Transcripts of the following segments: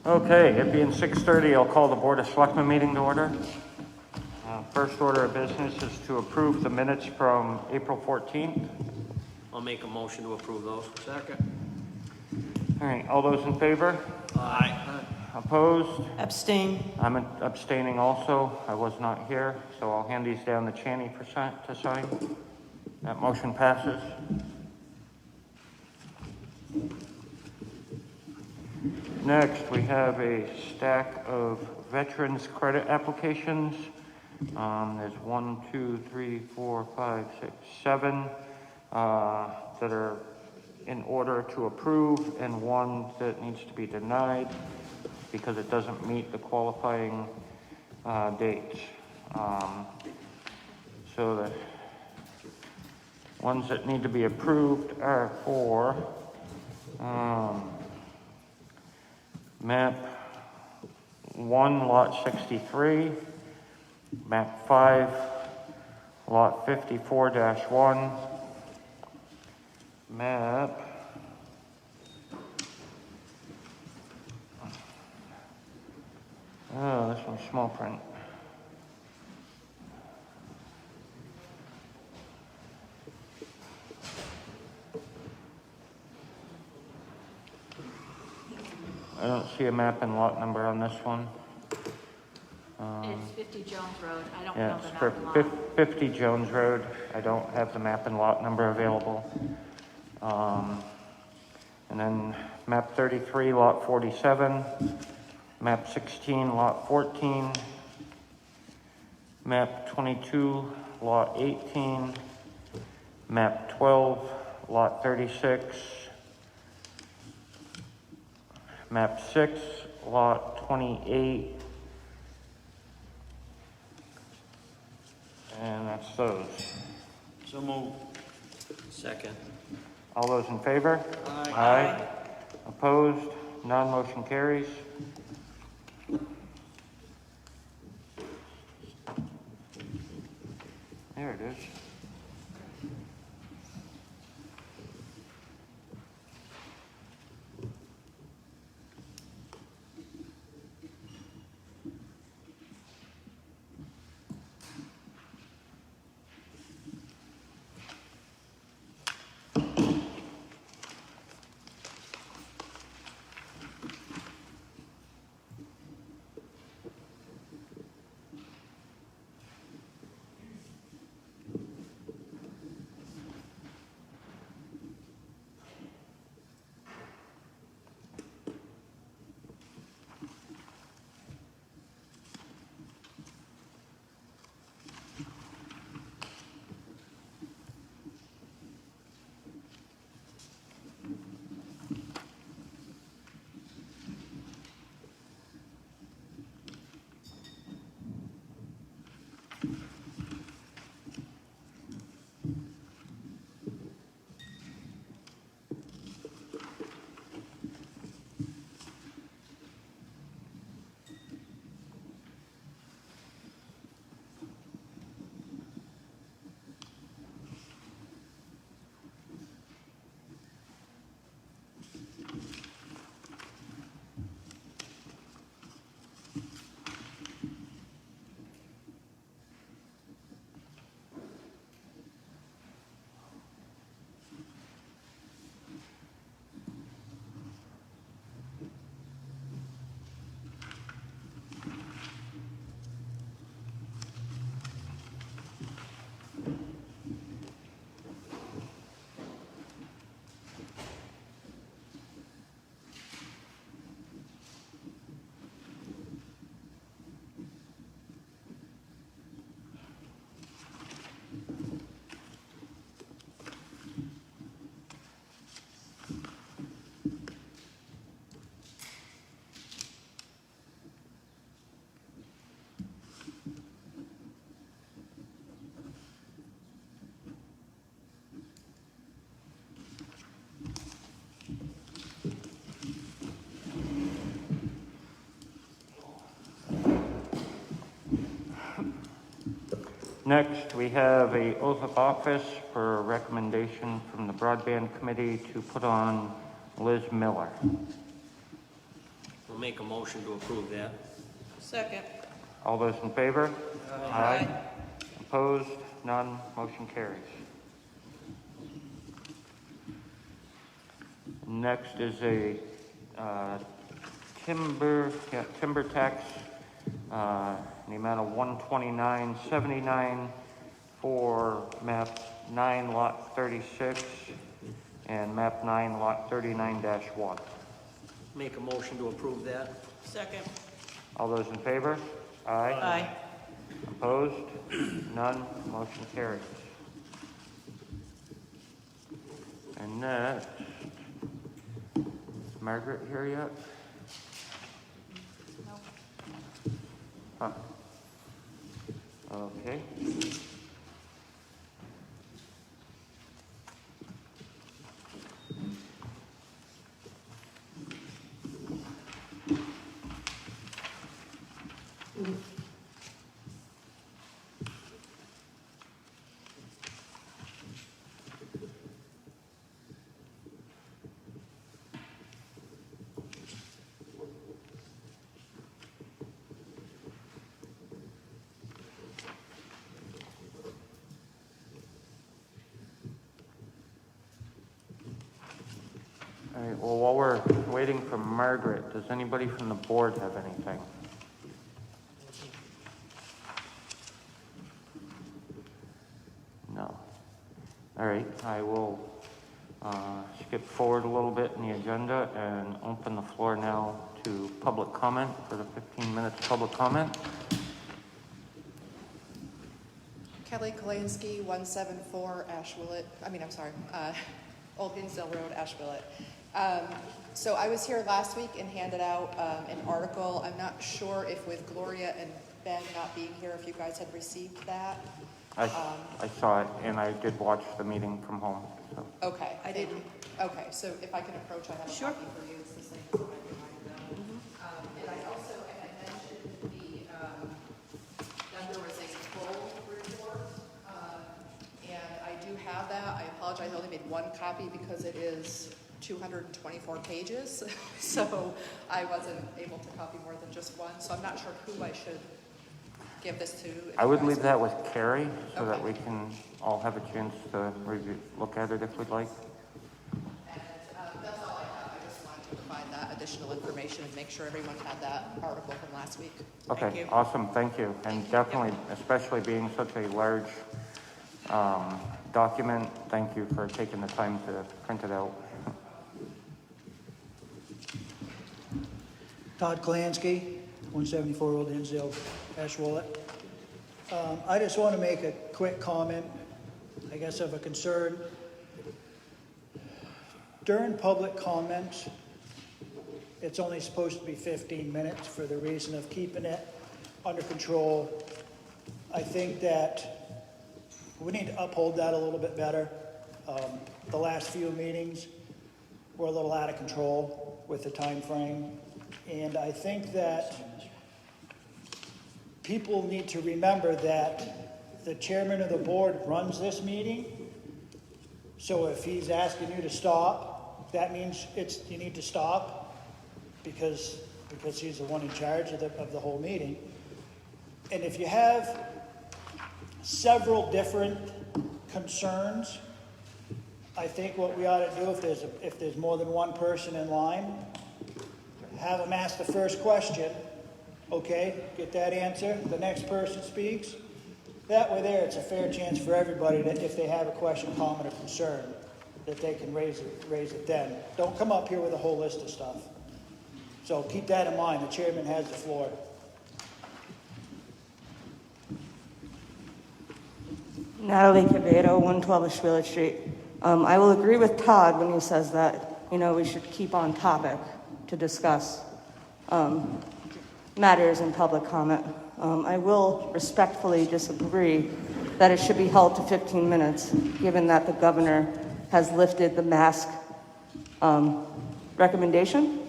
Okay, it being 6:30, I'll call the Board of Selectmen meeting to order. First order of business is to approve the minutes from April 14th. I'll make a motion to approve those. Second. All right, all those in favor? Aye. Opposed? Abstain. I'm abstaining also. I was not here, so I'll hand these down to Channy to sign. That motion passes. Next, we have a stack of veterans credit applications. There's 1, 2, 3, 4, 5, 6, 7 that are in order to approve, and one that needs to be denied because it doesn't meet the qualifying dates. So the ones that need to be approved are for map 1, lot 63, map 5, lot 54-1, map this one's small print. I don't see a map and lot number on this one. It's 50 Jones Road. I don't Yeah, know it's the for map and lot. 50 Jones Road. I don't have the map and lot number available. And then map 33, lot 47, map 16, lot 14, map 22, lot 18, map 12, lot 36, map 6, lot 28, and that's those. So move. Second. All those in favor? Aye. Opposed? None, motion carries. There it is. Next, we have a oath of office for a recommendation from the Broadband Committee to put on Liz Miller. I'll make a motion to approve that. Second. All those in favor? Aye. Opposed? None. Motion carries. Next is a timber tax in the amount of $129.79 for map 9 lot 36 and map 9 lot 39-1. Make a motion to approve that. Second. All those in favor? Aye. Opposed? None. Motion carries. And next, is Margaret here yet? Huh. Okay. All right, well, while we're waiting for Margaret, does anybody from the board have anything? No. All right, I will skip forward a little bit in the agenda and open the floor now to public comment for the 15 minutes public comment. Kelly Kalansky, 174 Old Hinsdale Road, Asheville. So I was here last week and handed out an article. I'm not sure if with Gloria and Ben not being here, if you guys had received that. I saw it, and I did watch the meeting from home. So. Okay, I didn't. Okay, so if I can approach, I have a copy for you. It's the same as what I provided them. And I also, and I mentioned that there was a full report, and I do have that. I apologize, I only made one copy because it is 224 pages, so I wasn't able to copy more than just one. So I'm not sure who I should give this to. I would leave that with Carrie so that Okay. we can all have a chance to review, look at it if we'd like. And that's all I have. I just wanted to provide that additional information and make sure everyone had that article from last week. Thank Okay, you. awesome, thank you. And definitely, especially being such a large document, thank you for taking the time to print it out. Todd Kalansky, 174 Old Hinsdale, Asheville. I just want to make a quick comment, I guess of a concern. During public comments, it's only supposed to be 15 minutes for the reason of keeping it under control. I think that we need to uphold that a little bit better. The last few meetings were a little out of control with the time frame. And I think that people need to remember that the chairman of the board runs this meeting. So if he's asking you to stop, that means you need to stop because he's the one in charge of the whole meeting. And if you have several different concerns, I think what we ought to do if there's more than one person in line, have them ask the first question, okay, get that answer, the next person speaks. That way there, it's a fair chance for everybody that if they have a question, comment, or concern, that they can raise it then. Don't come up here with a whole list of stuff. So keep that in mind, the chairman has the floor. Natalie Quevedo, 112 Asheville Street. I will agree with Todd when he says that, we should keep on topic to discuss matters in public comment. I will respectfully disagree that it should be held to 15 minutes, given that the governor has lifted the mask recommendation.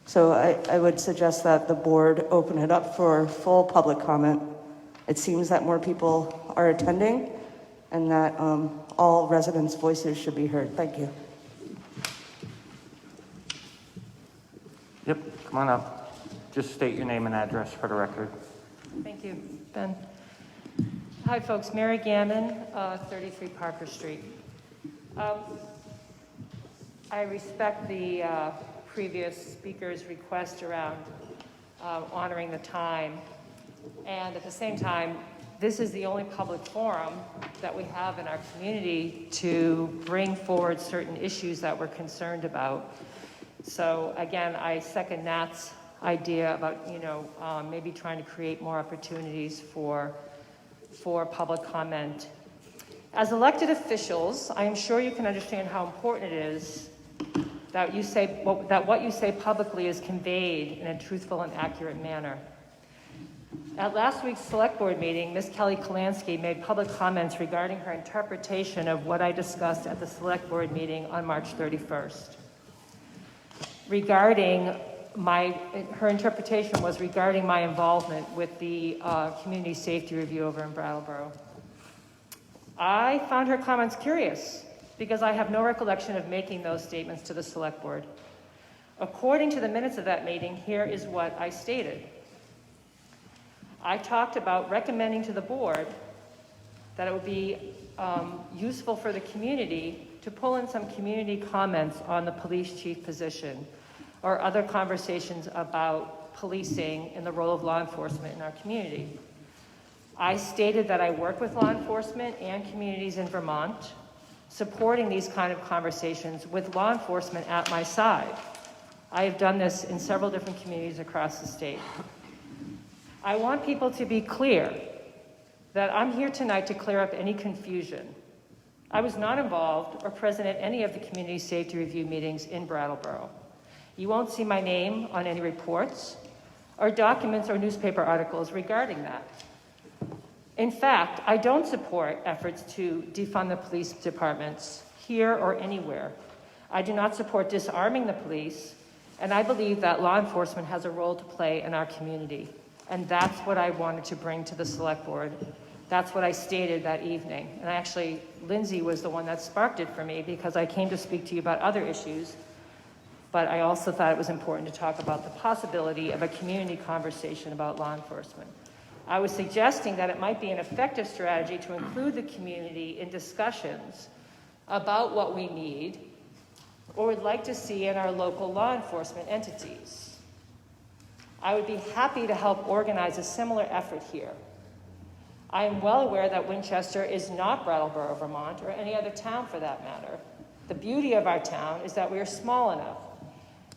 So I would suggest that the board open it up for full public comment. It seems that more people are attending and that all residents' voices should be heard. Thank you. Yep, come on up. Just state your name and address for the record. Thank you, Ben. Hi, folks. Mary Gammon, 33 Parker Street. I respect the previous speaker's request around honoring the time. And at the same time, this is the only public forum that we have in our community to bring forward certain issues that we're concerned about. So again, I second Nat's idea about, maybe trying to create more opportunities for public comment. As elected officials, I am sure you can understand how important it is that what you say publicly is conveyed in a truthful and accurate manner. At last week's select board meeting, Ms. Kelly Kalansky made public comments regarding her interpretation of what I discussed at the select board meeting on March 31st. Her interpretation was regarding my involvement with the community safety review over in Brattleboro. I found her comments curious because I have no recollection of making those statements to the select board. According to the minutes of that meeting, here is what I stated. I talked about recommending to the board that it would be useful for the community to pull in some community comments on the police chief position or other conversations about policing and the role of law enforcement in our community. I stated that I work with law enforcement and communities in Vermont, supporting these kind of conversations with law enforcement at my side. I have done this in several different communities across the state. I want people to be clear that I'm here tonight to clear up any confusion. I was not involved or present at any of the community safety review meetings in Brattleboro. You won't see my name on any reports or documents or newspaper articles regarding that. In fact, I don't support efforts to defund the police departments here or anywhere. I do not support disarming the police, and I believe that law enforcement has a role to play in our community. And that's what I wanted to bring to the select board. That's what I stated that evening. And actually, Lindsay was the one that sparked it for me because I came to speak to you about other issues, but I also thought it was important to talk about the possibility of a community conversation about law enforcement. I was suggesting that it might be an effective strategy to include the community in discussions about what we need or would like to see in our local law enforcement entities. I would be happy to help organize a similar effort here. I am well aware that Winchester is not Brattleboro, Vermont, or any other town for that matter. The beauty of our town is that we are small enough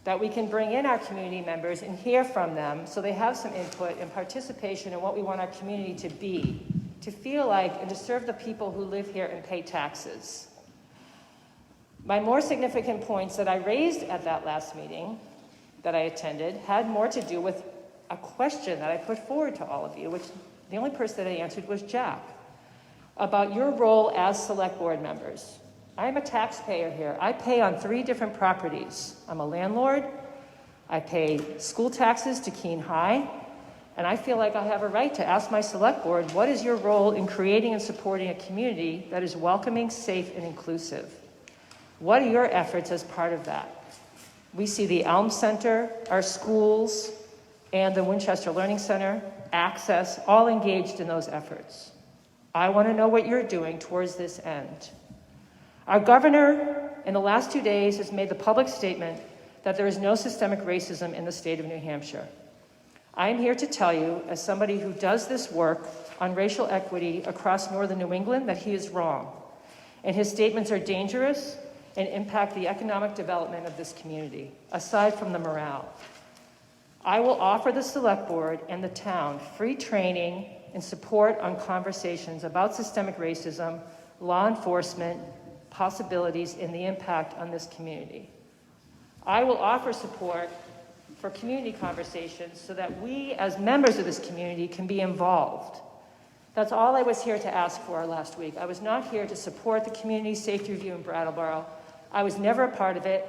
that we can bring in our community members and hear from them so they have some input and participation in what we want our community to be, to feel like, and to serve the people who live here and pay taxes. My more significant points that I raised at that last meeting that I attended had more to do with a question that I put forward to all of you, which the only person that I answered was Jack, about your role as select board members. I'm a taxpayer here. I pay on 3 different properties. I'm a landlord, I pay school taxes to Keene High, and I feel like I have a right to ask my select board, what is your role in creating and supporting a community that is welcoming, safe, and inclusive? What are your efforts as part of that? We see the Elm Center, our schools, and the Winchester Learning Center, Access, all engaged in those efforts. I want to know what you're doing towards this end. Our governor, in the last 2 days, has made the public statement that there is no systemic racism in the state of New Hampshire. I am here to tell you, as somebody who does this work on racial equity across northern New England, that he is wrong. And his statements are dangerous and impact the economic development of this community, aside from the morale. I will offer the select board and the town free training and support on conversations about systemic racism, law enforcement, possibilities, and the impact on this community. I will offer support for community conversations so that we, as members of this community, can be involved. That's all I was here to ask for last week. I was not here to support the community safety review in Brattleboro. I was never a part of it,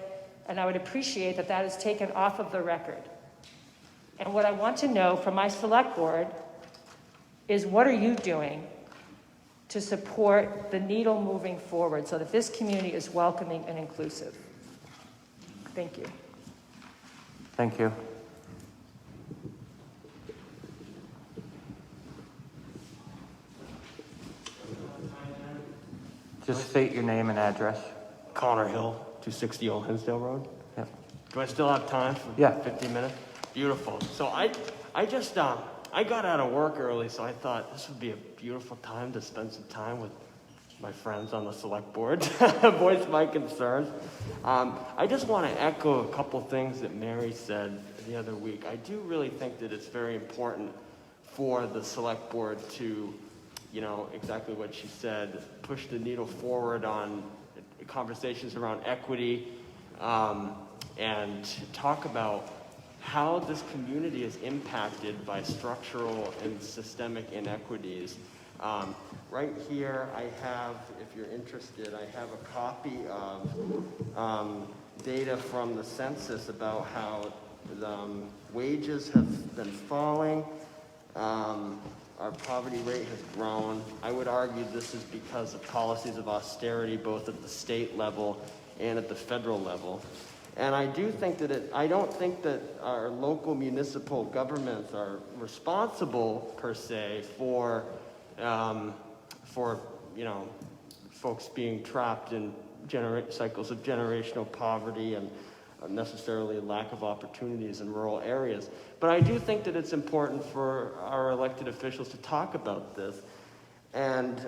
and I would appreciate that that is taken off of the record. And what I want to know from my select board is, what are you doing to support the needle moving forward so that this community is welcoming and inclusive? Thank you. Thank you. Just state your name and address. Connor Hill, 260 Old Hinsdale Road. Yeah. Do I still have time for Yeah. 15 minutes? Beautiful. So I just, I got out of work early, so I thought this would be a beautiful time to spend some time with my friends on the select board, voice my concerns. I just want to echo a couple things that Mary said the other week. I do really think that it's very important for the select board to, you know, exactly what she said, push the needle forward on conversations around equity, and talk about how this community is impacted by structural and systemic inequities. Right here, I have, if you're interested, I have a copy of data from the census about how wages have been falling. Our poverty rate has grown. I would argue this is because of policies of austerity, both at the state level and at the federal level. And I do think that I don't think that our local municipal governments are responsible per se for you know, folks being trapped in cycles of generational poverty and necessarily lack of opportunities in rural areas. But I do think that it's important for our elected officials to talk about this. And,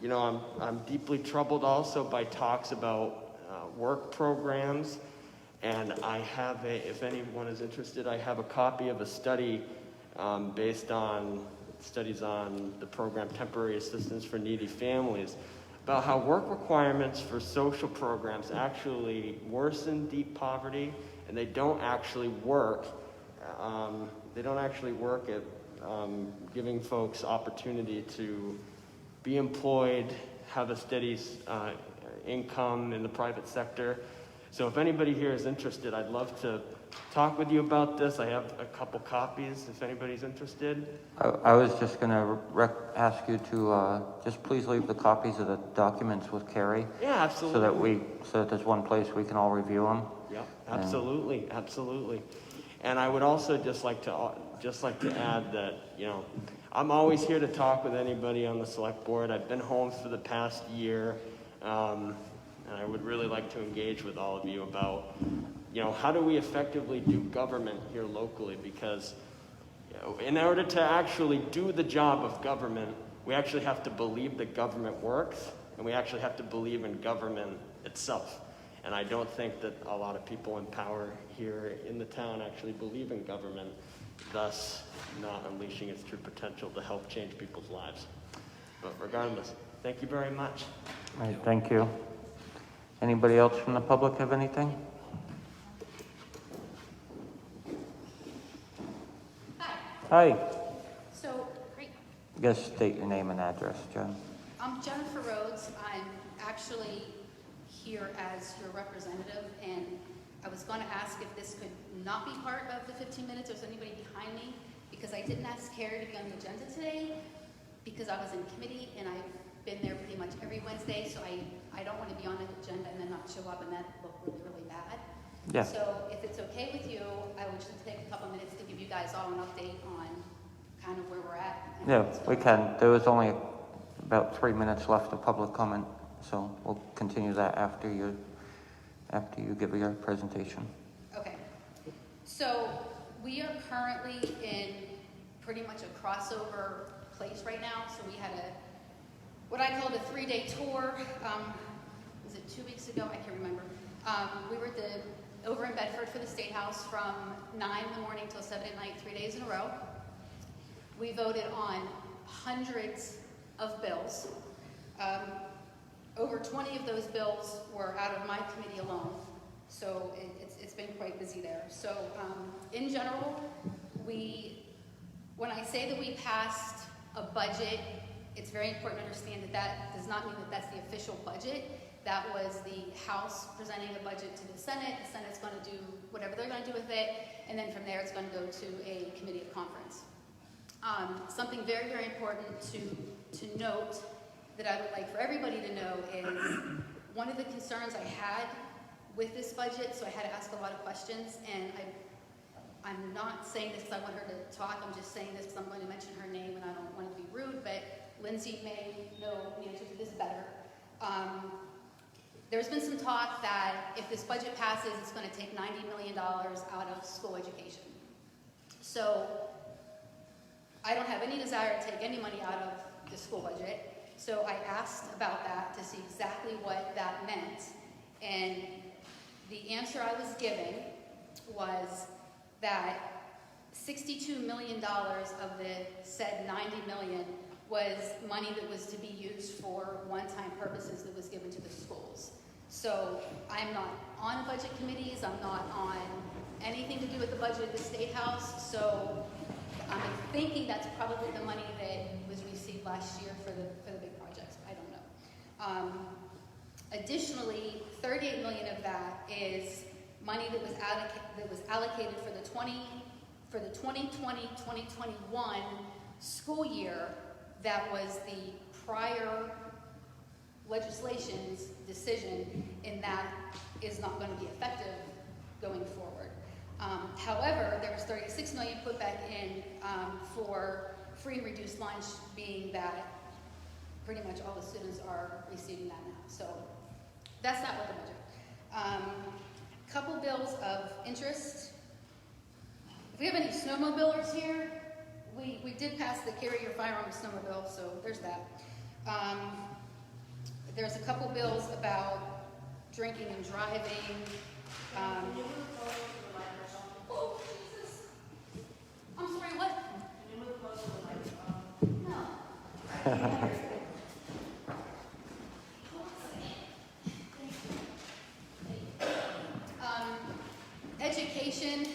you know, I'm deeply troubled also by talks about work programs. And I have if anyone is interested, I have a copy of a study based on studies on the program Temporary Assistance for Needy Families, about how work requirements for social programs actually worsen deep poverty, and they don't actually work. They don't actually work at giving folks opportunity to be employed, have a steady income in the private sector. So if anybody here is interested, I'd love to talk with you about this. I have a couple copies if anybody's interested. I was just going to ask you to just please leave the copies of the documents with Carrie. Yeah, absolutely. So that there's one place we can all review them. Yeah, absolutely, absolutely. And I would also just like to add that, you know, I'm always here to talk with anybody on the select board. I've been home for the past year, and I would really like to engage with all of you about, you know, how do we effectively do government here locally? Because, you know, in order to actually do the job of government, we actually have to believe that government works, and we actually have to believe in government itself. And I don't think that a lot of people in power here in the town actually believe in government, thus not unleashing its true potential to help change people's lives. But regardless, thank you very much. All right, thank you. Anybody else from the public have anything? Hi. So, great. Just state your name and address, Jen. I'm Jennifer Rhodes. I'm actually here as your representative, and I was going to ask if this could not be part of the 15 minutes. There's anybody behind me, because I didn't ask Carrie to be on the agenda today because I was in committee, and I've been there pretty much every Wednesday, so I don't want to be on an agenda and then not show up, and that look really, really bad. Yeah. So if it's okay with you, I would just take a couple minutes to give you guys all an update on kind of where we're at. and Yeah, what's we going can. on. There was only about 3 minutes left of public comment, so we'll continue that after you give your presentation. Okay. So we are currently in pretty much a crossover place right now. So we had what I called a 3-day tour. Was it 2 weeks ago? I can't remember. We were over in Bedford for the State House from 9 in the morning till 7 at night, 3 days in a row. We voted on hundreds of bills. Over 20 of those bills were out of my committee alone. So it's been quite busy there. So in general, when I say that we passed a budget, it's very important to understand that that does not mean that that's the official budget. That was the House presenting a budget to the Senate. The Senate's going to do whatever they're going to do with it, and then from there it's going to go to a committee of conference. Something very, very important to note that I would like for everybody to know is one of the concerns I had with this budget, so I had to ask a lot of questions, and I'm not saying this because I want her to talk, I'm just saying this because I'm going to mention her name and I don't want to be rude, but Lindsay may know the answer to this better. There's been some talk that if this budget passes, it's going to take $90 million out of school education. So I don't have any desire to take any money out of the school budget. So I asked about that to see exactly what that meant. And the answer I was given was that $62 million of the said $90 million was money that was to be used for one-time purposes that was given to the schools. So I'm not on budget committees, I'm not on anything to do with the budget of the State House, so I'm thinking that's probably the money that was received last year for the big projects. I don't know. Additionally, $38 million of that is money that was allocated for the 2020-2021 school year. That was the prior legislation's decision, and that is not going to be effective going forward. However, there was $36 million put back in for free and reduced lunch, being that pretty much all the students are receiving that now. So that's not what the budget. Couple bills of interest. If we have any snowmobilers here, we did pass the carry your firearm snowmobile, so there's that. There's a couple bills about drinking and driving. Oh, Jesus. I'm sorry, what? Can you move closer to the microphone? No. Education,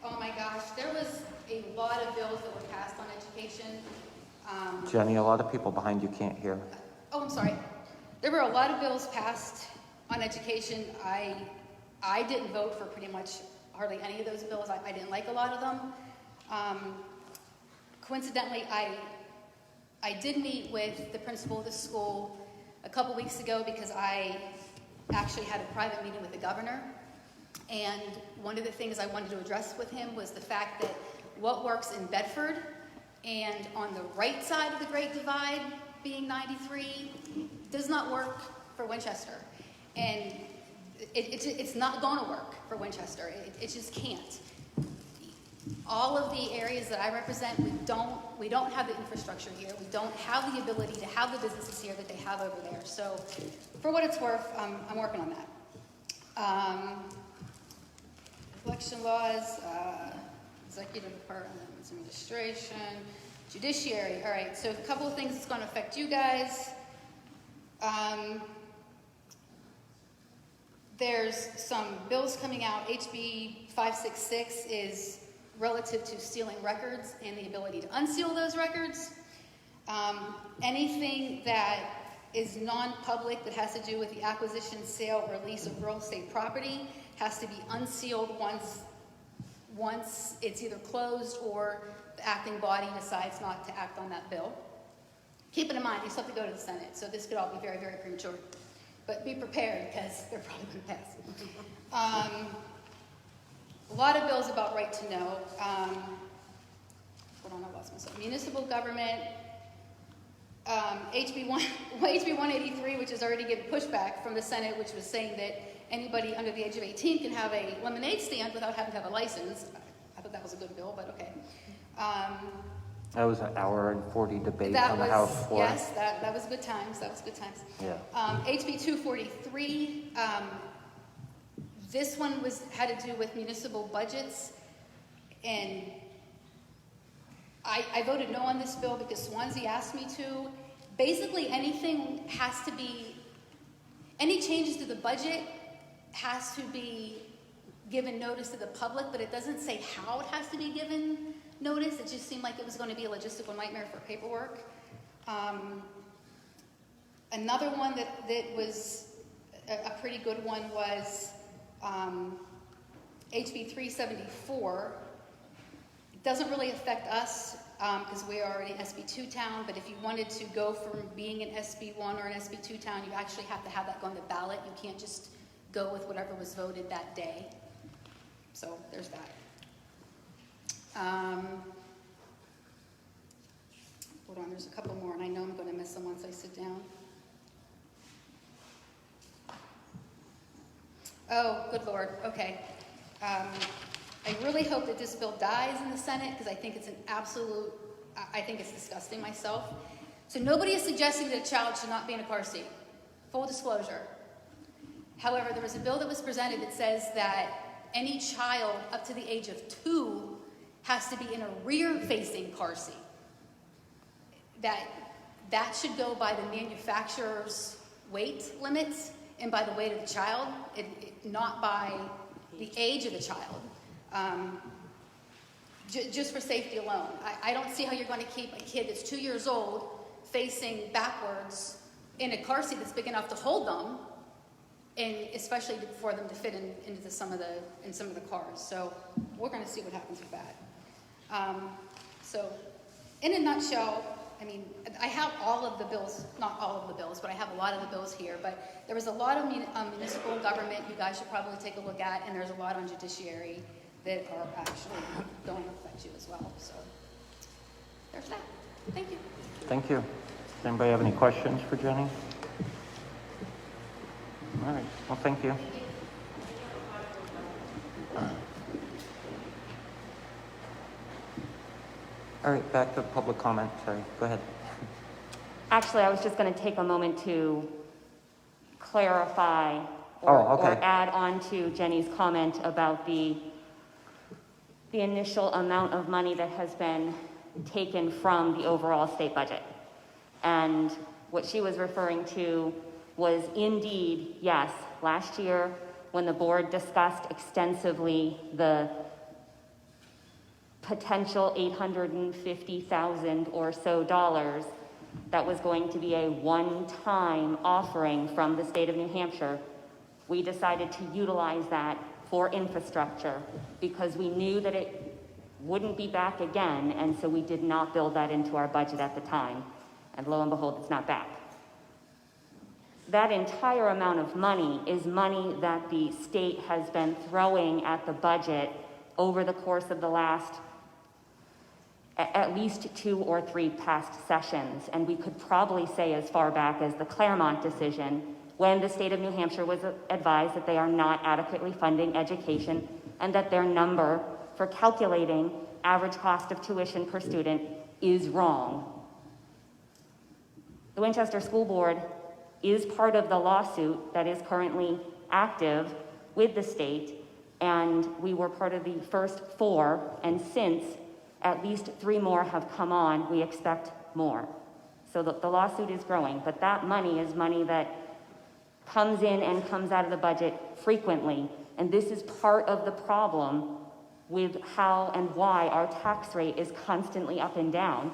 oh my gosh, there was a lot of bills that were passed on education. Jenny, a lot of people behind you can't hear. Oh, I'm sorry. There were a lot of bills passed on education. I didn't vote for pretty much hardly any of those bills. I didn't like a lot of them. Coincidentally, I did meet with the principal of the school a couple weeks ago because I actually had a private meeting with the governor. And one of the things I wanted to address with him was the fact that what works in Bedford and on the right side of the Great Divide, being 93, does not work for Winchester. And it's not going to work for Winchester. It just can't. All of the areas that I represent, we don't have the infrastructure here. We don't have the ability to have the businesses here that they have over there. So for what it's worth, I'm working on that. Election laws, executive departments, administration, judiciary. All right, so a couple of things that's going to affect you guys. There's some bills coming out. HB 566 is relative to stealing records and the ability to unseal those records. Anything that is non-public that has to do with the acquisition, sale, or lease of real estate property has to be unsealed once it's either closed or the acting body decides not to act on that bill. Keep it in mind, you still have to go to the Senate, so this could all be very, very premature. But be prepared, because they're probably going to pass. A lot of bills about right to know. Hold on, I lost myself. Municipal government. HB 183, which is already getting pushback from the Senate, which was saying that anybody under the age of 18 can have a lemonade stand without having to have a license. I thought that was a good bill, but okay. That was an hour and 40 debate on the House floor. Yes, that was good times. That was good times. Yeah. HB 243. This one had to do with municipal budgets, and I voted no on this bill because Swansea asked me to. Basically, anything has to be, any changes to the budget has to be given notice to the public, but it doesn't say how it has to be given notice. It just seemed like it was going to be a logistical nightmare for paperwork. Another one that was a pretty good one was HB 374. It doesn't really affect us because we are already an SB2 town, but if you wanted to go from being an SB1 or an SB2 town, you actually have to have that go on the ballot. You can't just go with whatever was voted that day. So there's that. Hold on, there's a couple more, and I know I'm going to miss them once I sit down. Oh, good Lord, okay. I really hope that this bill dies in the Senate, because I think it's I think it's disgusting myself. So nobody is suggesting that a child should not be in a car seat. Full disclosure. However, there was a bill that was presented that says that any child up to the age of 2 has to be in a rear-facing car seat. That should go by the manufacturer's weight limits and by the weight of the child, not by the age of the child. Just for safety alone. I don't see how you're going to keep a kid that's 2 years old facing backwards in a car seat that's big enough to hold them, and especially for them to fit into some of the cars. So we're going to see what happens with that. So in a nutshell, I mean, I have all of the bills, not all of the bills, but I have a lot of the bills here. But there was a lot of municipal government you guys should probably take a look at, and there's a lot on judiciary that are actually going to affect you as well. So there's that. Thank you. Thank you. Does anybody have any questions for Jenny? All right, well, thank you. All right, back to public comment. Sorry, go ahead. Actually, I was just going to take a moment to clarify or add on to Jenny's comment about the initial amount of money that has been taken from the overall state budget. And what she was referring to was indeed, yes, last year when the board discussed extensively the potential $850,000 or so dollars that was going to be a one-time offering from the state of New Hampshire, we decided to utilize that for infrastructure because we knew that it wouldn't be back again, and so we did not build that into our budget at the time. And lo and behold, it's not back. That entire amount of money is money that the state has been throwing at the budget over the course of the last at least 2 or 3 past sessions. And we could probably say as far back as the Claremont decision, when the state of New Hampshire was advised that they are not adequately funding education and that their number for calculating average cost of tuition per student is wrong. The Winchester School Board is part of the lawsuit that is currently active with the state, and we were part of the first 4, and since at least 3 more have come on, we expect more. So the lawsuit is growing, but that money is money that comes in and comes out of the budget frequently, and this is part of the problem with how and why our tax rate is constantly up and down.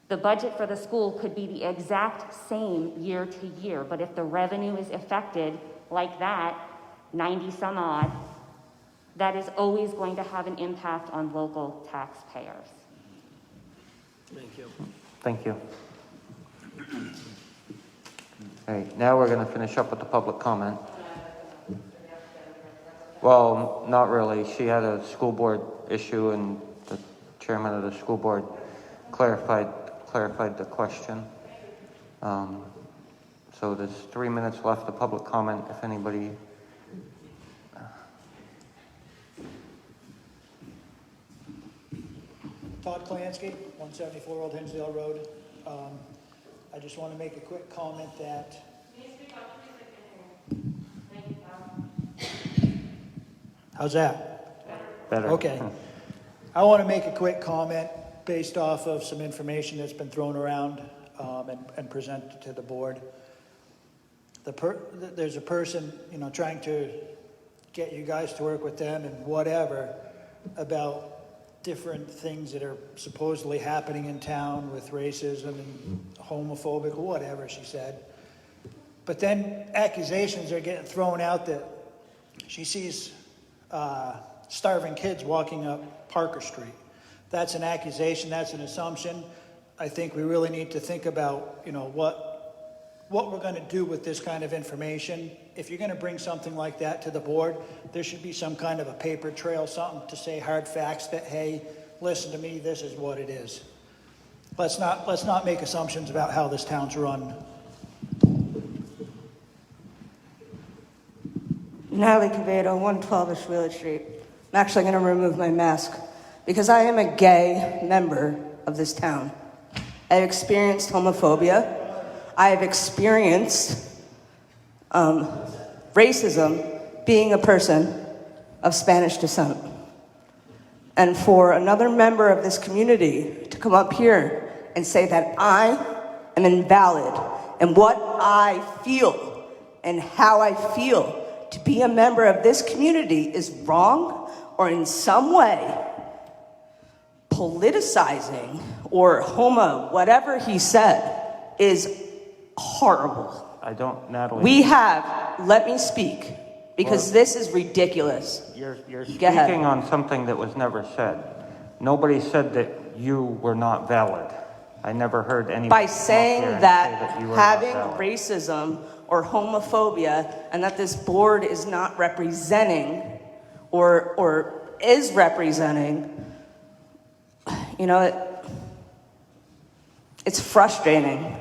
The budget for the school could be the exact same year to year, but if the revenue is affected like that, 90 some odd, that is always going to have an impact on local taxpayers. Thank you. Thank you. All right, now we're going to finish up with the public comment. Well, not really. She had a school board issue, and the chairman of the school board clarified the question. So there's 3 minutes left of public comment if anybody. Todd Klansky, 174 Old Hinsdale Road. I just want to make a quick comment that. How's that? Better. Okay. I want to make a quick comment based off of some information that's been thrown around and presented to the board. There's a person, trying to get you guys to work with them and whatever about different things that are supposedly happening in town with racism and homophobic, whatever she said. But then accusations are getting thrown out that she sees starving kids walking up Parker Street. That's an accusation, that's an assumption. I think we really need to think about, what we're going to do with this kind of information. If you're going to bring something like that to the board, there should be some kind of a paper trail, something to say hard facts that, hey, listen to me, this is what it is. Let's not make assumptions about how this town's run. Natalie Cavedo, 112 Ashwila Street. I'm actually going to remove my mask because I am a gay member of this town. I have experienced homophobia. I have experienced racism being a person of Spanish descent. And for another member of this community to come up here and say that I am invalid and what I feel and how I feel to be a member of this community is wrong or in some way politicizing or homo, whatever he said, is horrible. I don't, Natalie. We have, let me speak, because this is ridiculous. You're Go ahead. speaking on something that was never said. Nobody said that you were not valid. I never heard anybody By come up saying here and that say you were having not valid. racism or homophobia and that this board is not representing or is representing, it's frustrating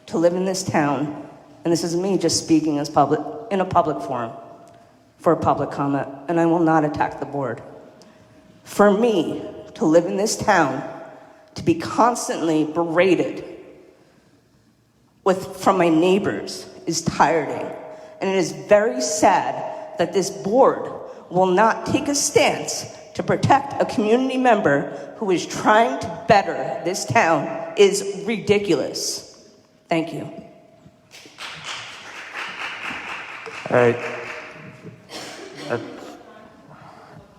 to live in this town, and this is me just speaking as in a public forum for a public comment, and I will not attack the board. For me to live in this town, to be constantly berated from my neighbors is tiring, and it is very sad that this board will not take a stance to protect a community member who is trying to better this town is ridiculous. Thank you. All right.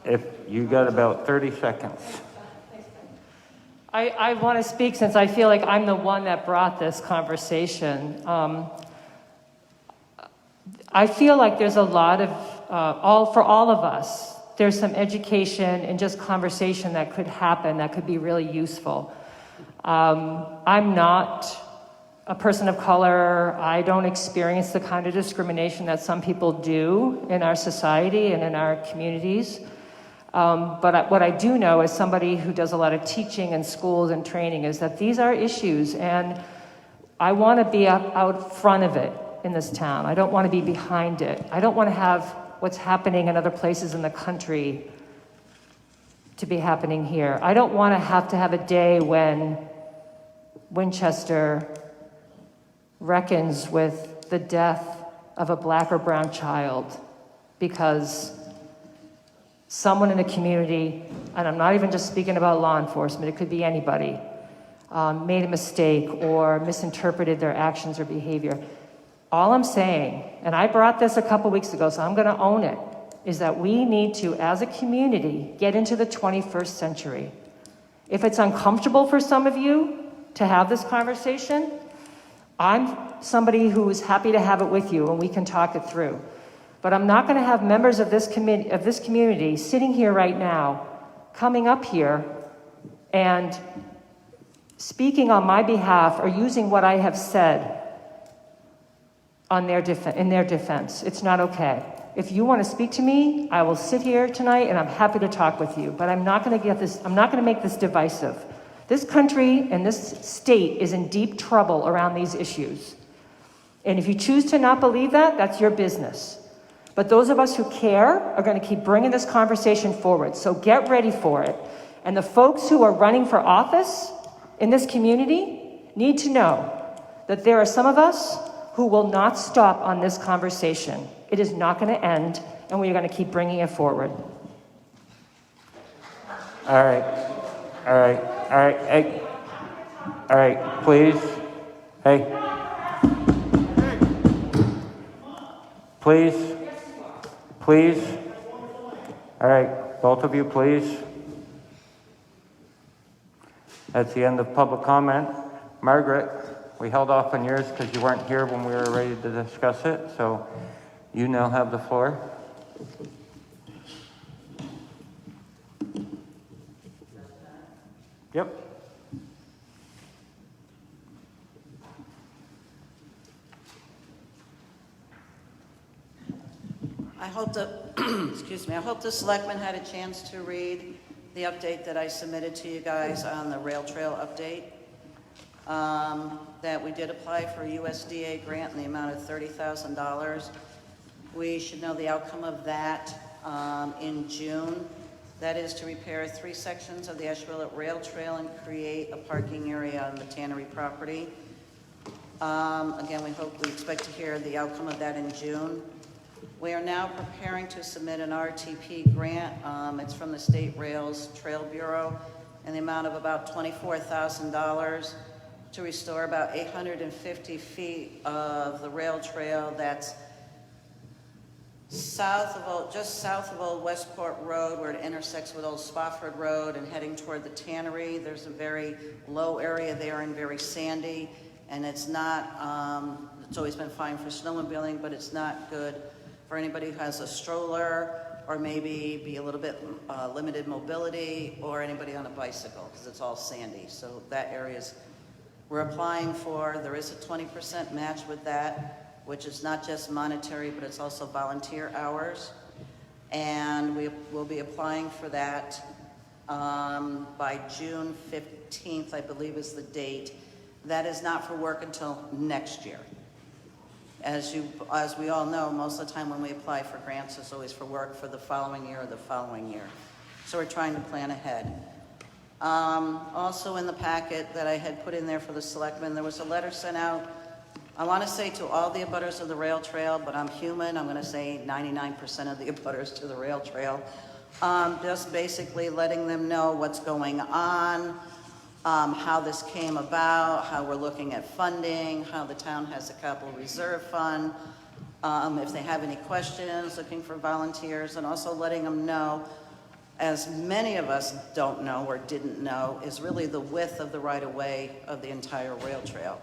If you got about 30 seconds. I want to speak since I feel like I'm the one that brought this conversation. I feel like there's a lot of, for all of us, there's some education and just conversation that could happen that could be really useful. I'm not a person of color. I don't experience the kind of discrimination that some people do in our society and in our communities. But what I do know as somebody who does a lot of teaching in schools and training is that these are issues, and I want to be out front of it in this town. I don't want to be behind it. I don't want to have what's happening in other places in the country to be happening here. I don't want to have a day when Winchester reckons with the death of a black or brown child because someone in a community, and I'm not even just speaking about law enforcement, it could be anybody, made a mistake or misinterpreted their actions or behavior. All I'm saying, and I brought this a couple weeks ago, so I'm going to own it, is that we need to, as a community, get into the 21st century. If it's uncomfortable for some of you to have this conversation, I'm somebody who is happy to have it with you and we can talk it through. But I'm not going to have members of this community sitting here right now, coming up here and speaking on my behalf or using what I have said in their defense. It's not okay. If you want to speak to me, I will sit here tonight and I'm happy to talk with you. But I'm not going to make this divisive. This country and this state is in deep trouble around these issues. And if you choose to not believe that, that's your business. But those of us who care are going to keep bringing this conversation forward. So get ready for it. And the folks who are running for office in this community need to know that there are some of us who will not stop on this conversation. It is not going to end, and we are going to keep bringing it forward. All right. Hey. All right, please. Hey. Please. All right, both of you, please. That's the end of public comment. Margaret, we held off on yours because you weren't here when we were ready to discuss it, so you now have the floor. Yep. I hope the, excuse me, I hope the selectmen had a chance to read the update that I submitted to you guys on the rail trail update. That we did apply for a USDA grant in the amount of $30,000. We should know the outcome of that in June. That is to repair 3 sections of the Ashwillet Rail Trail and create a parking area on the Tannery property. Again, we expect to hear the outcome of that in June. We are now preparing to submit an RTP grant. It's from the State Rails Trail Bureau in the amount of about $24,000 to restore about 850 feet of the rail trail that's just south of Old Westport Road, where it intersects with Old Spofford Road and heading toward the Tannery. There's a very low area there and very sandy, and it's not, it's always been fine for snowmobiling, but it's not good for anybody who has a stroller or maybe be a little bit limited mobility, or anybody on a bicycle, because it's all sandy. So that area's, we're applying for, there is a 20% match with that, which is not just monetary, but it's also volunteer hours. And we will be applying for that by June 15th, I believe is the date. That is not for work until next year. As we all know, most of the time when we apply for grants, it's always for work for the following year or the following year. So we're trying to plan ahead. Also in the packet that I had put in there for the selectmen, there was a letter sent out, I want to say to all the abutters of the rail trail, but I'm human, I'm going to say 99% of the abutters to the rail trail, just basically letting them know what's going on, how this came about, how we're looking at funding, how the town has a capital reserve fund, if they have any questions, looking for volunteers, and also letting them know, as many of us don't know or didn't know, is really the width of the right-of-way of the entire rail trail.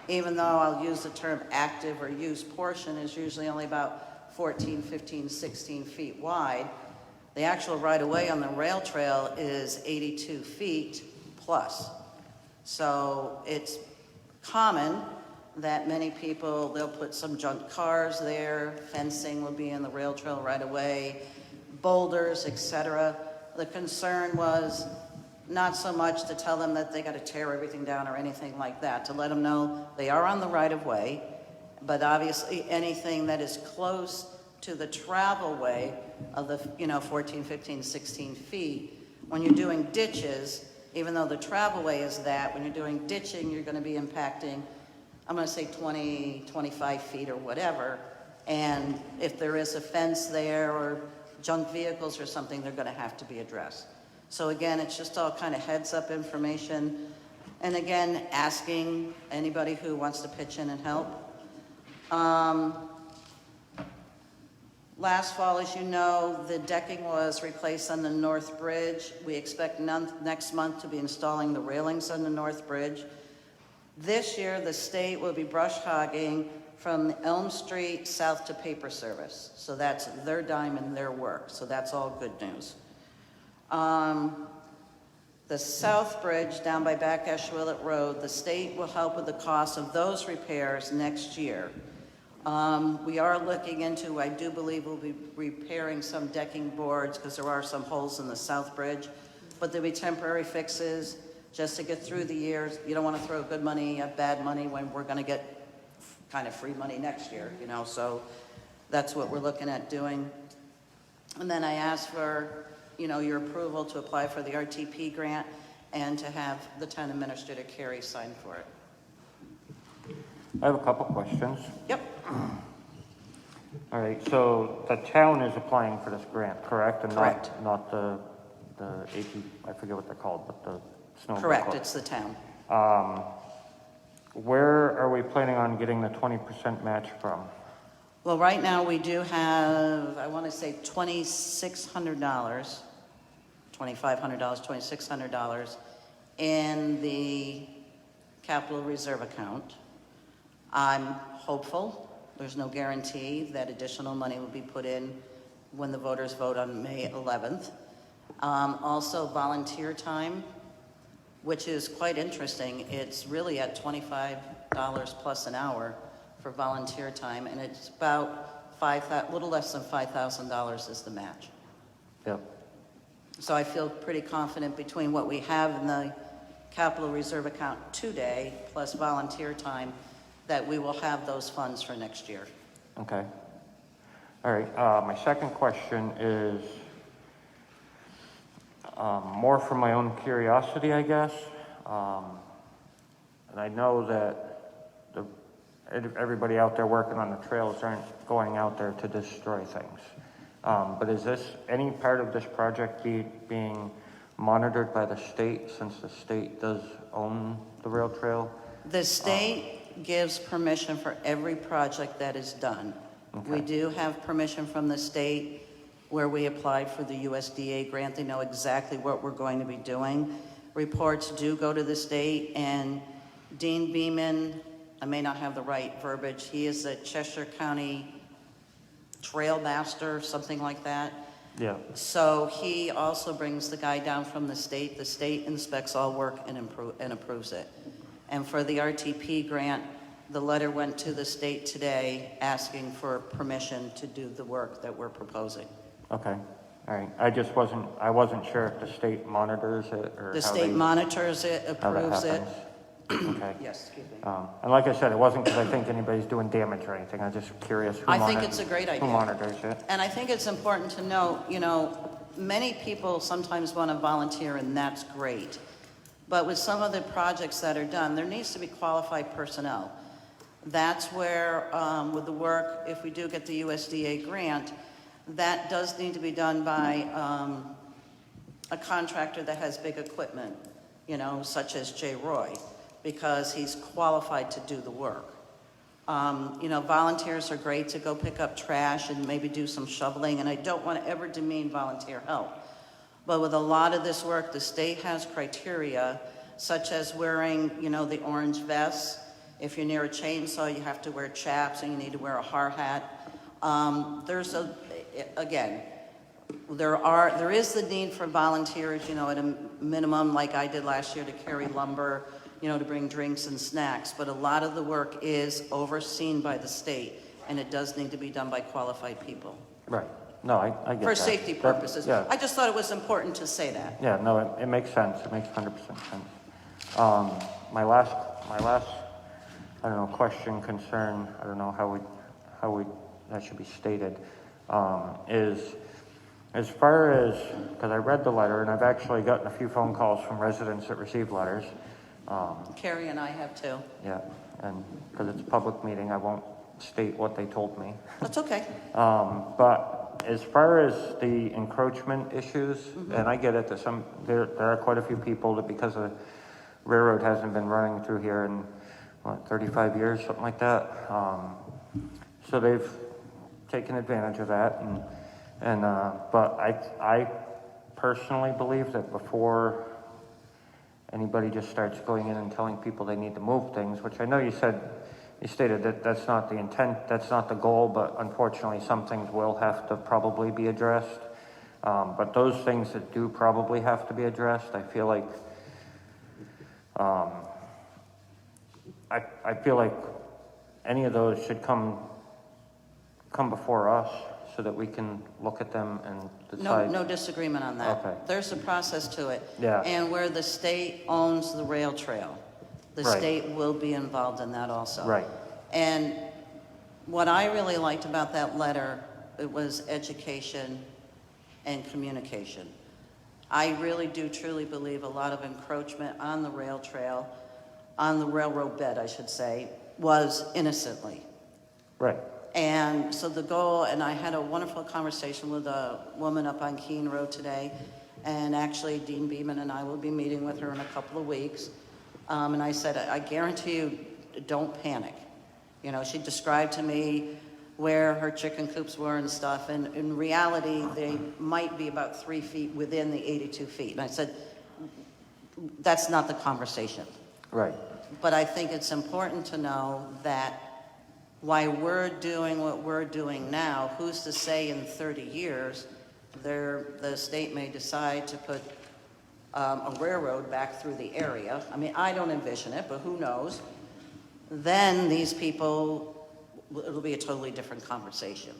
Even though I'll use the term active or used portion is usually only about 14, 15, 16 feet wide, the actual right-of-way on the rail trail is 82 feet plus. So it's common that many people, they'll put some junk cars there, fencing will be in the rail trail right away, boulders, etc. The concern was not so much to tell them that they got to tear everything down or anything like that, to let them know they are on the right of way, but obviously anything that is close to the travel way of the 14, 15, 16 feet, when you're doing ditches, even though the travel way is that, when you're doing ditching, you're going to be impacting, I'm going to say 20, 25 feet or whatever, and if there is a fence there or junk vehicles or something, they're going to have to be addressed. So again, it's just all kind of heads up information. And again, asking anybody who wants to pitch in and help. Last fall, as you know, the decking was replaced on the North Bridge. We expect next month to be installing the railings on the North Bridge. This year, the state will be brush hogging from Elm Street south to Paper Service. So that's their dime and their work. So that's all good news. The South Bridge down by Back Ashwillet Road, the state will help with the cost of those repairs next year. We are looking into, I do believe we'll be repairing some decking boards because there are some holes in the South Bridge, but there'll be temporary fixes just to get through the years. You don't want to throw good money at bad money when we're going to get kind of free money next year, so that's what we're looking at doing. And then I asked for, your approval to apply for the RTP grant and to have the town administrator Carrie sign for it. I have a couple questions. Yep. All right, so the town is applying for this grant, correct? And Correct. Not the AT, I forget what they're called, but the snowmobile Correct, club. it's the town. Where are we planning on getting the 20% match from? Well, right now we do have, I want to say $2,600, $2,500, $2,600 in the capital reserve account. I'm hopeful, there's no guarantee that additional money will be put in when the voters vote on May 11th. Also volunteer time, which is quite interesting. It's really at $25 plus an hour for volunteer time, and it's about little less than $5,000 is the match. Yep. So I feel pretty confident between what we have in the capital reserve account today, plus volunteer time, that we will have those funds for next year. Okay. All right, my second question is more from my own curiosity, I guess. And I know that everybody out there working on the trails aren't going out there to destroy things. But is this, any part of this project being monitored by the state, since the state does own the rail trail? The state gives permission for every project that is done. Okay. We do have permission from the state where we applied for the USDA grant. They know exactly what we're going to be doing. Reports do go to the state, and Dean Beeman, I may not have the right verbiage, he is a Cheshire County Trail Master, something like that. Yeah. So he also brings the guy down from the state. The state inspects all work and approves it. And for the RTP grant, the letter went to the state today asking for permission to do the work that we're proposing. Okay, all right. I wasn't sure if the state monitors it or The how state they- monitors it, how that approves it. happens. Okay. Yes, excuse me. And like I said, it wasn't because I think anybody's doing damage or anything. I'm just curious who I think it's a great idea. Who monitors it? And I think it's important to note, you know, many people sometimes want to volunteer, and that's great. But with some of the projects that are done, there needs to be qualified personnel. That's where, with the work, if we do get the USDA grant, that does need to be done by a contractor that has big equipment, you know, such as J. Roy, because he's qualified to do the work. You know, volunteers are great to go pick up trash and maybe do some shoveling, and I don't want to ever demean volunteer help. But with a lot of this work, the state has criteria, such as wearing, you know, the orange vests. If you're near a chainsaw, you have to wear chaps, and you need to wear a hard hat. There is the need for volunteers, you know, at a minimum, like I did last year, to carry lumber, you know, to bring drinks and snacks. But a lot of the work is overseen by the state, and it does need to be done by qualified people. Right. No, I get that. For safety That- purposes. Yeah. I just thought it was important to say that. Yeah, no, it makes sense. It makes 100% sense. My last, I don't know, question, concern, I don't know how that should be stated, is as far as, because I read the letter and I've actually gotten a few phone calls from residents that received letters. Carrie and I have too. Yeah, and because it's a public meeting, I won't state what they told me. That's okay. But as far as the encroachment issues, and I get it, that there are quite a few people that, because the railroad hasn't been running through here in, 35 years, something like that. So they've taken advantage of that, but I personally believe that before anybody just starts going in and telling people they need to move things, which I know you stated that that's not the intent, that's not the goal, but unfortunately some things will have to probably be addressed. But those things that do probably have to be addressed, I feel like, I feel like any of those should come before us so that we can look at them and decide. No disagreement on that. Okay. There's a process to it. Yeah. And where the state owns the rail trail, the Right. state will be involved in that also. Right. And what I really liked about that letter, it was education and communication. I really do truly believe a lot of encroachment on the rail trail, on the railroad bed, I should say, was innocently. Right. And so the goal, and I had a wonderful conversation with a woman up on Keene Road today, and actually Dean Beeman and I will be meeting with her in a couple of weeks. And I said, I guarantee you, don't panic. You know, she described to me where her chicken coops were and stuff, and in reality, they might be about 3 feet within the 82 feet. And I said, that's not the conversation. Right. But I think it's important to know that why we're doing what we're doing now, who's to say in 30 years, the state may decide to put a railroad back through the area. I mean, I don't envision it, but who knows? Then these people, it'll be a totally different conversation.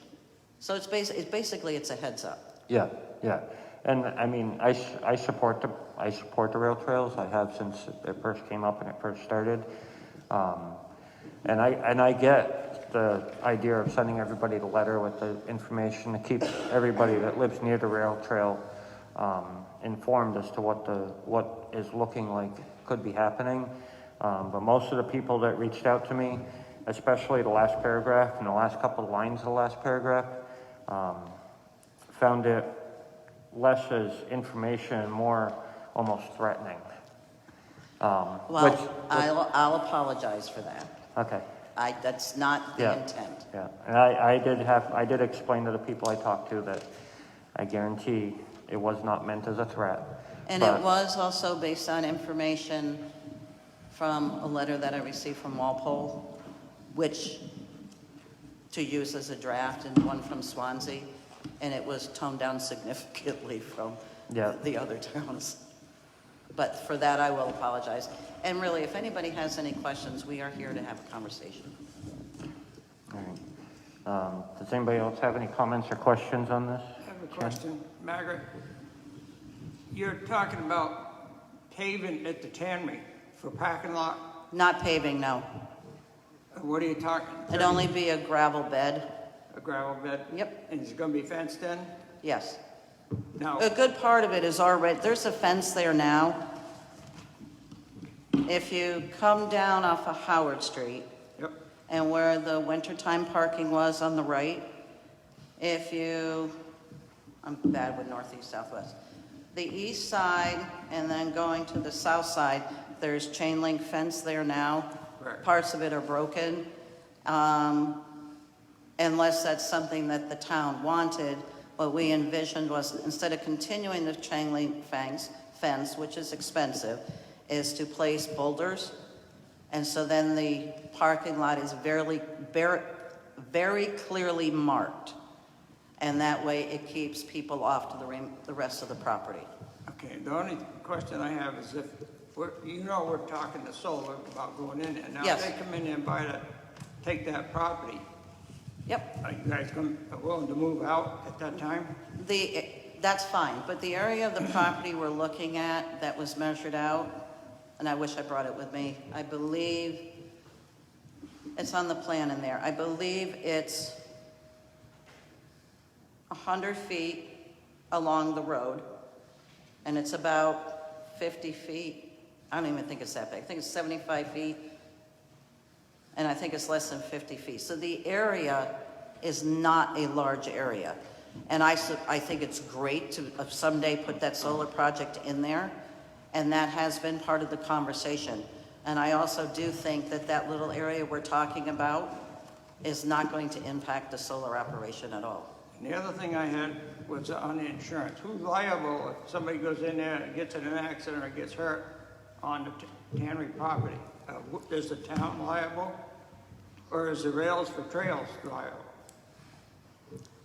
So it's basically it's a heads up. Yeah, yeah. And I mean, I support the rail trails. I have since it first came up and it first started. And I get the idea of sending everybody the letter with the information to keep everybody that lives near the rail trail informed as to what is looking like could be happening. But most of the people that reached out to me, especially the last paragraph and the last couple of lines of the last paragraph, found it less as information and more almost threatening. Well, I'll apologize for that. Okay. That's not the Yeah. intent. Yeah, and I did explain to the people I talked to that I guarantee it was not meant as a threat. And but- it was also based on information from a letter that I received from Walpole, which to use as a draft, and one from Swansea, and it was toned down significantly from Yeah. the other towns. But for that, I will apologize. And really, if anybody has any questions, we are here to have a conversation. All right. Does anybody else have any comments or questions on this? I have a question. Margaret, you're talking about paving at the tannery for parking lot. Not paving, no. What are you talking? It'd only be a gravel bed. A gravel bed? Yep. And it's gonna be fenced in? Yes. Now, A good part of it is already, there's a fence there now. If you come down off of Howard Street, yep, and where the wintertime parking was on the right, I'm bad with northeast, southwest. The east side and then going to the south side, there's chain link fence there now. Right. Parts of it are broken. Unless that's something that the town wanted, what we envisioned was instead of continuing the chain link fence, which is expensive, is to place boulders. And so then the parking lot is very clearly marked. And that way it keeps people off to the rest of the property. okay, the only question I have is if, we're talking to Solar about going in there. Now, Yes. if they come in there and take that property, Yep. are you guys willing to move out at that time? That's fine, but the area of the property we're looking at that was measured out, and I wish I brought it with me, I believe, it's on the plan in there, I believe it's 100 feet along the road, and it's about 50 feet, I don't even think it's that big, I think it's 75 feet, and I think it's less than 50 feet. So the area is not a large area. And I think it's great to someday put that solar project in there, and that has been part of the conversation. And I also do think that that little area we're talking about is not going to impact the solar operation at all. And the other thing I had was on the insurance. Who's liable if somebody goes in there and gets in an accident or gets hurt on the tannery property? Is the town liable? Or is the Rails for Trails liable?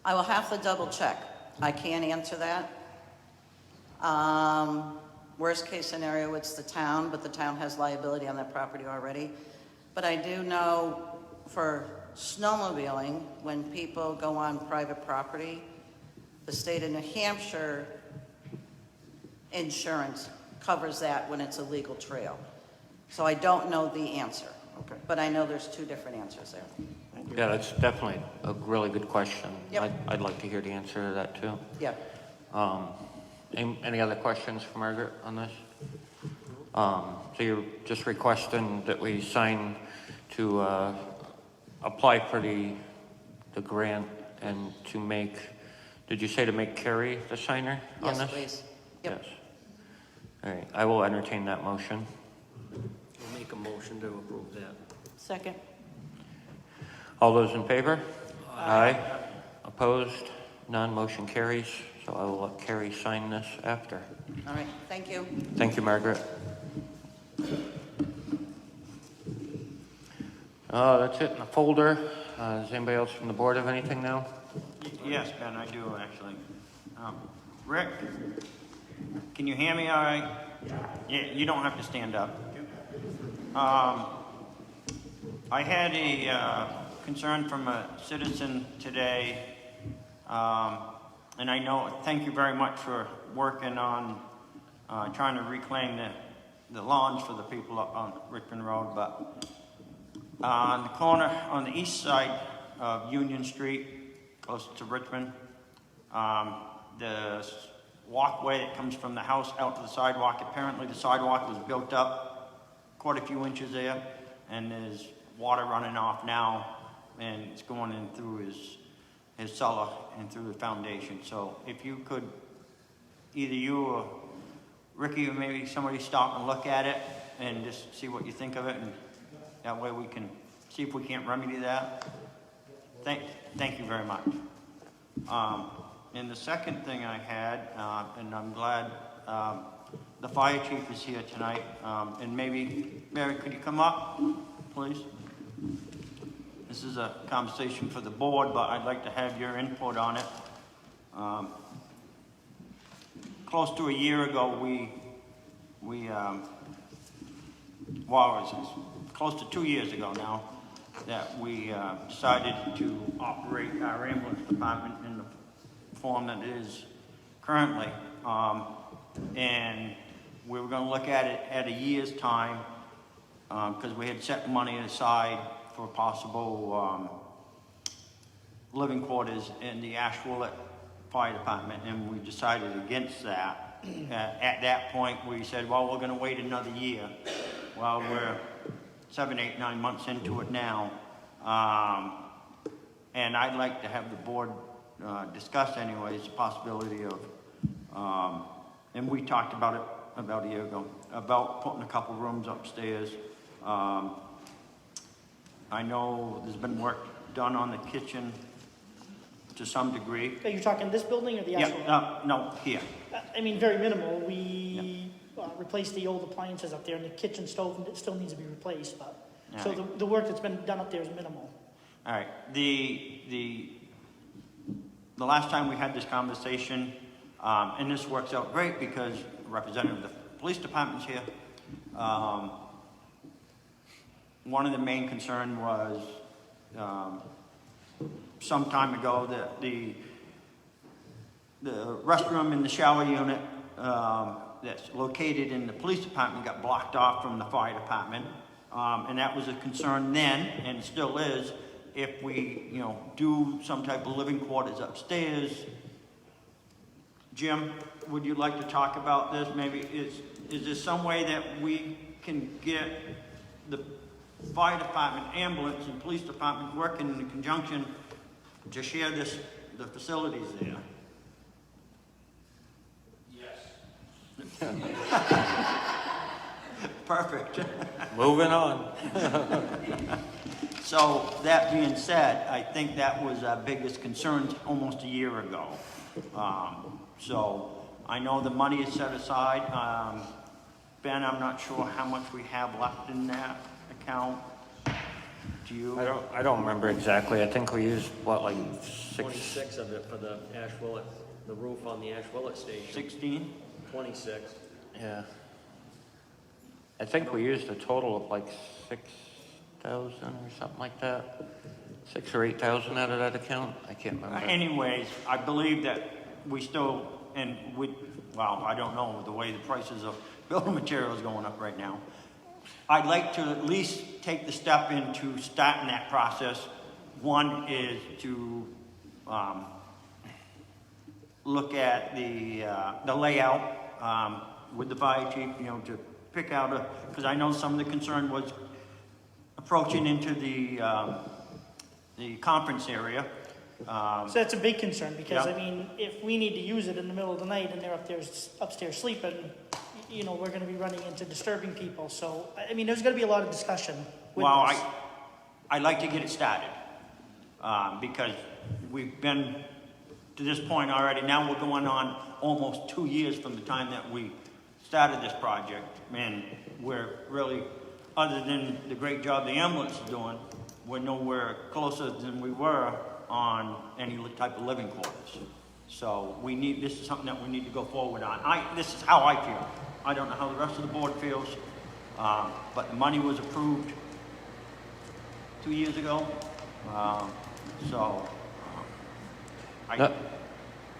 I will have to double check. I can't answer that. Worst case scenario, it's the town, but the town has liability on that property already. But I do know for snowmobiling, when people go on private property, the state of New Hampshire insurance covers that when it's a legal trail. So I don't know the answer. Okay. But I know there's two different answers there. Yeah, that's definitely a really good question. Yep. I'd like to hear the answer to that too. Yeah. Any other questions for Margaret on this? So you're just requesting that we sign to apply for the grant and to make, did you say to make Carrie the signer on Yes, this? please. Yep. Yes. All right, I will entertain that motion. We'll make a motion to approve that. Second. All those in favor? Aye. Opposed? None, motion carries. So I will let Carrie sign this after. All right, thank you. Thank you, Margaret. That's it in the folder. Does anybody else from the board have anything now? Yes, Ben, I do actually. Rick, can you hear me all right? Yeah, you don't have to stand up. I had a concern from a citizen today, and I know, thank you very much for working on, trying to reclaim the lawns for the people up on Richmond Road, but on the corner, on the east side of Union Street, close to Richmond, the walkway that comes from the house out to the sidewalk, apparently the sidewalk was built up quite a few inches there, and there's water running off now, and it's going in through his cellar and through the foundation. So if you could, either you or Ricky or maybe somebody stop and look at it and just see what you think of it, and that way we can see if we can't remedy that. Thank you very much. And the second thing I had, and I'm glad the fire chief is here tonight, and maybe, Mary, could you come up, please? This is a conversation for the board, but I'd like to have your input on it. Close to a year ago, close to 2 years ago now, that we decided to operate our ambulance department in the form that it is currently. And we were going to look at it at a year's time, because we had set money aside for possible living quarters in the Ashwillet Fire Department, and we decided against that. At that point, we said, well, we're going to wait another year. Well, we're 7, 8, 9 months into it now, and I'd like to have the board discuss anyways the possibility of, and we talked about it about a year ago, about putting a couple rooms upstairs. I know there's been work done on the kitchen to some degree. Are you talking this building or the actual? Yeah, no, here. I mean, very minimal. We replaced the old appliances up there, and the kitchen stove still needs to be replaced, but, so the work that's been done up there is minimal. All right, the last time we had this conversation, and this works out great because the representative of the police department's here. One of the main concern was some time ago that the restroom in the shower unit that's located in the police department got blocked off from the fire department, and that was a concern then, and it still is. If we, do some type of living quarters upstairs. Jim, would you like to talk about this? Maybe is there some way that we can get the fire department, ambulance, and police department working in conjunction to share the facilities there? Perfect. Moving on. So that being said, I think that was our biggest concern almost a year ago. So I know the money is set aside. Ben, I'm not sure how much we have left in that account. Do you? I don't remember exactly. I think we used, like 26 of it for the Ashwillet, the roof on the Ashwillet station. 16? 26. Yeah. I think we used a total of like 6,000 or something like that. 6,000 or 8,000 out of that account. I can't remember. Anyways, I believe that we still, I don't know the way the prices of building materials going up right now. I'd like to at least take the step into starting that process. One is to look at the layout with the fire chief, to pick out because I know some of the concern was approaching into the conference area. So that's a big concern, because, Yeah. I mean, if we need to use it in the middle of the night and they're upstairs sleeping, we're gonna be running into disturbing people, so, I mean, there's gonna be a lot of discussion with Well, this. I'd like to get it started, because we've been to this point already. Now we're going on almost 2 years from the time that we started this project, and we're really, other than the great job the ambulance is doing, we're nowhere closer than we were on any type of living quarters. So this is something that we need to go forward on. This is how I feel. I don't know how the rest of the board feels, but the money was approved 2 years ago.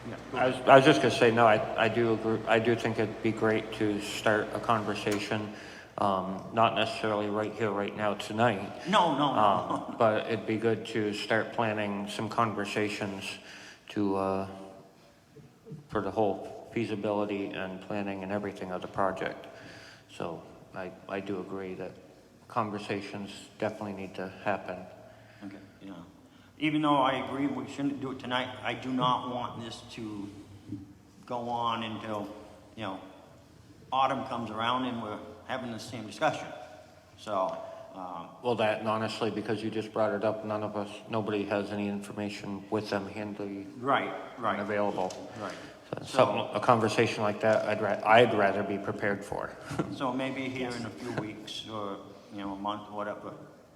Yeah, go I was just gonna say, no, I do agree, I do think it'd be great to start a conversation, not necessarily right here, right now, tonight. No. But it'd be good to start planning some conversations to, for the whole feasibility and planning and everything of the project. So I do agree that conversations definitely need to happen. Okay, yeah. Even though I agree we shouldn't do it tonight, I do not want this to go on until, autumn comes around and we're having the same discussion. So, Well, that, and honestly, because you just brought it up, nobody has any information with them handy right. and available. Right. So a conversation like that, I'd rather be prepared for. So maybe here in a few weeks or, a month, whatever,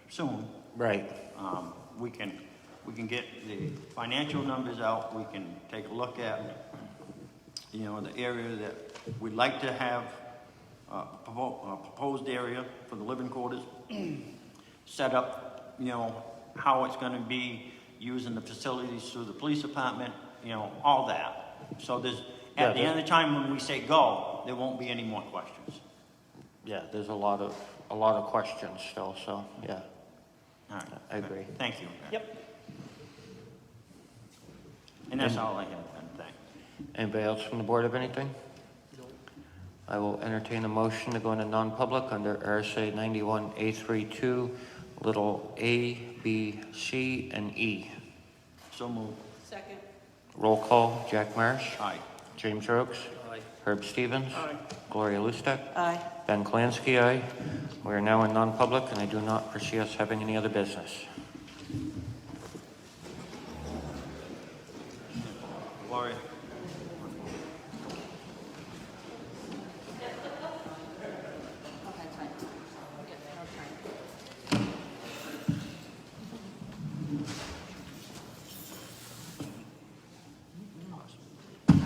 soon, Right. we can get the financial numbers out, we can take a look at, the area that we'd like to have, a proposed area for the living quarters, set up, how it's gonna be, using the facilities through the police department, all that. So at the end of the time when we say go, there won't be any more questions. Yeah, there's a lot of questions still, so, yeah, All right. I agree. Thank you. Yep. And that's all I have, then. Thanks. Anybody else from the board have anything? I will entertain a motion to go into non-public under RSA 91A32, little a, b, c, and e. So moved. Second. Roll call, Jack Marsh. Aye. James Rokes. Aye. Herb Stevens. Gloria Lustek. Aye. Ben Klansky, aye. We are now in non-public, and I do not foresee us having any other business. Gloria.